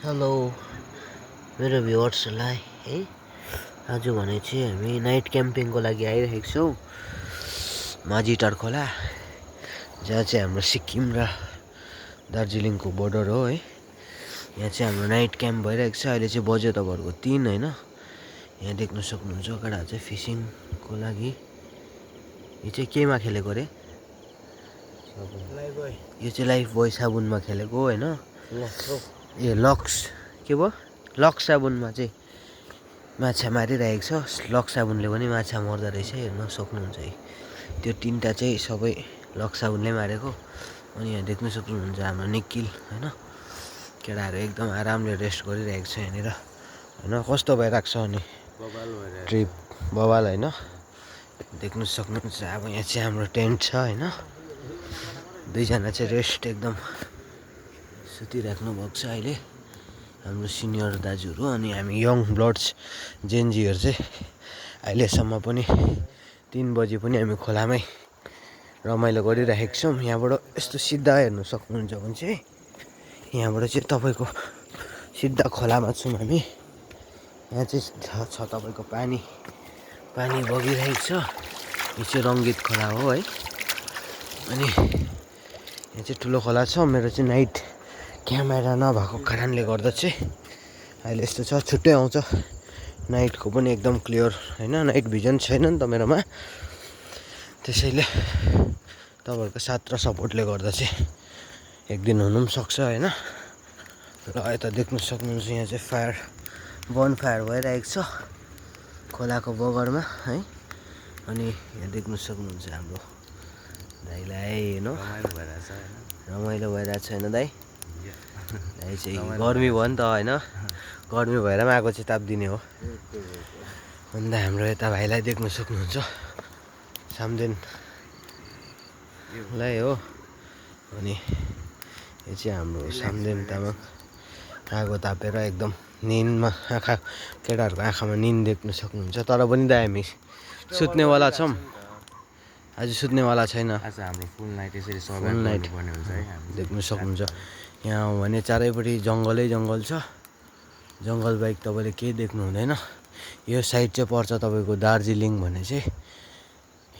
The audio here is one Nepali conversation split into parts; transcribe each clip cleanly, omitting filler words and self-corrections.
हेलो मेरो भ्युवर्सहरूलाई है आज भने चाहिँ हामी नाइट क्याम्पिङको लागि आइरहेको छौँ माझीटार खोला जहाँ चाहिँ हाम्रो सिक्किम र दार्जिलिङको बोर्डर हो है। यहाँ चाहिँ हाम्रो नाइट क्याम्प भइरहेको छ। अहिले चाहिँ बज्यो तपाईँहरूको 3 होइन। यहाँ देख्न सक्नुहुन्छ केटाहरू चाहिँ फिसिङको लागि यो चाहिँ केमा खेलेको अरे यो चाहिँ लाइफ बोय साबुनमा खेलेको होइन। ए लक्स के भयो लक्स साबुनमा चाहिँ माछा मारिरहेको छ। लक्स साबुनले पनि माछा मर्दो रहेछ हेर्न सक्नुहुन्छ है। त्यो 3टा चाहिँ सबै लक्स साबुनले मारेको। अनि यहाँ देख्न सक्नुहुन्छ हाम्रो निखिल होइन। केटाहरू एकदम आरामले रेस्ट गरिरहेको छ यहाँनिर होइन। कस्तो भइरहेको छ अनि ट्रिप बवाल होइन। देख्न सक्नुहुन्छ अब यहाँ चाहिँ हाम्रो टेन्ट छ होइन। दुईजना चाहिँ रेस्ट एकदम सुतिराख्नु भएको छ अहिले हाम्रो सिनियर दाजुहरू। अनि हामी यङ ब्लड्स जेनजीहरू चाहिँ अहिलेसम्म पनि 3 बजी पनि हामी खोलामै रमाइलो गरिरहेको छौँ। यहाँबाट यस्तो सिधा हेर्नु सक्नुहुन्छ भने चाहिँ यहाँबाट चाहिँ तपाईँको सिधा खोलामा छौँ हामी। यहाँ चाहिँ छ तपाईँको पानी बगिरहेको छ। यो चाहिँ रङ्गीत खोला हो है। अनि यहाँ चाहिँ ठुलो खोला छ। मेरो चाहिँ नाइट क्यामेरा नभएको कारणले गर्दा चाहिँ अहिले यस्तो छ। छुट्टै आउँछ नाइटको पनि एकदम क्लियर होइन। नाइट भिजन छैन नि त मेरोमा, त्यसैले तपाईँहरूको साथ र सपोर्टले गर्दा चाहिँ एक दिन हुनु पनि सक्छ होइन। र यता देख्न सक्नुहुन्छ यहाँ चाहिँ बन फायर भइरहेको छ खोलाको बगरमा है। अनि यहाँ देख्न सक्नुहुन्छ हाम्रो दाइलाई होइन रमाइलो भइरहेको छ होइन दाइ। दाइ चाहिँ गर्मी भयो नि त होइन। गर्मी भएर पनि आगो चाहिँ तापिदिने हो। अन्त हाम्रो यता भाइलाई देख्न सक्नुहुन्छ सामदेनलाई हो। अनि यो चाहिँ हाम्रो सामदेन तामाङ आगो तापेर एकदम निन्दमा केटाहरूको आँखामा निन्द देख्न सक्नुहुन्छ। तर पनि दाइ हामी सुत्नेवाला छौँ। आज सुत्नेवाला छैन। आज हाम्रो फुल नाइट यसरी फुल नाइट गर्नुपर्ने हुन्छ है। देख्न सक्नुहुन्छ यहाँ भने चारैपट्टि जङ्गलै जङ्गल छ। जङ्गल बाहेक तपाईँले केही देख्नु हुँदैन। यो साइड चाहिँ पर्छ तपाईँको दार्जिलिङ भने चाहिँ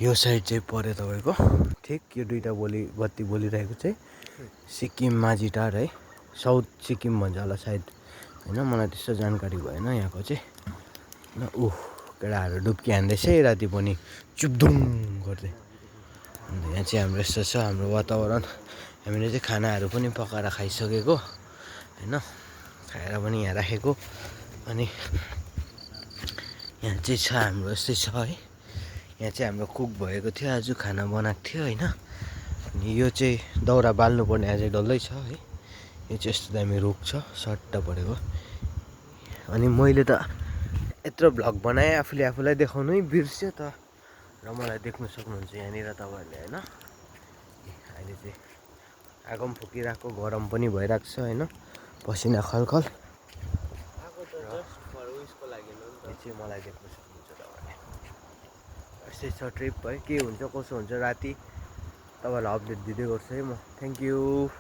यो साइड चाहिँ पऱ्यो तपाईँको ठिक यो दुईवटा बत्ती बोलिरहेको चाहिँ सिक्किम माझीटार है। साउथ सिक्किम भन्छ होला सायद होइन। मलाई त्यस्तो जानकारी भएन यहाँको चाहिँ। केटाहरू डुब्की हान्दैछ राति पनि चुपधुम गर्दै। अन्त यहाँ चाहिँ हाम्रो यस्तो छ हाम्रो वातावरण। हामीले चाहिँ खानाहरू पनि पकाएर खाइसकेको होइन। खाएर पनि यहाँ राखेको। अनि यहाँ चाहिँ छ हाम्रो यस्तै छ है। यहाँ चाहिँ हाम्रो कुक भएको थियो आज खाना बनाएको थियो होइन। अनि यो चाहिँ दाउरा बाल्नुपर्ने अझै डल्लै छ है। यो चाहिँ यस्तो दामी रुख छ सट्ट परेको। अनि मैले त यत्रो भ्लग बनाएँ आफूलाई देखाउनै बिर्स्यो त। र मलाई देख्न सक्नुहुन्छ यहाँनिर तपाईँहरूले होइन। अहिले चाहिँ आगो पनि फुकिरहेको गरम पनि भइरहेको छ होइन। पसिना खलखल यो चाहिँ मलाई देख्न सक्नुहुन्छ तपाईँहरूले। यस्तै छ ट्रिप है। के हुन्छ कसो हुन्छ राति तपाईँहरूलाई अपडेट दिँदै गर्छु है म। Thank you.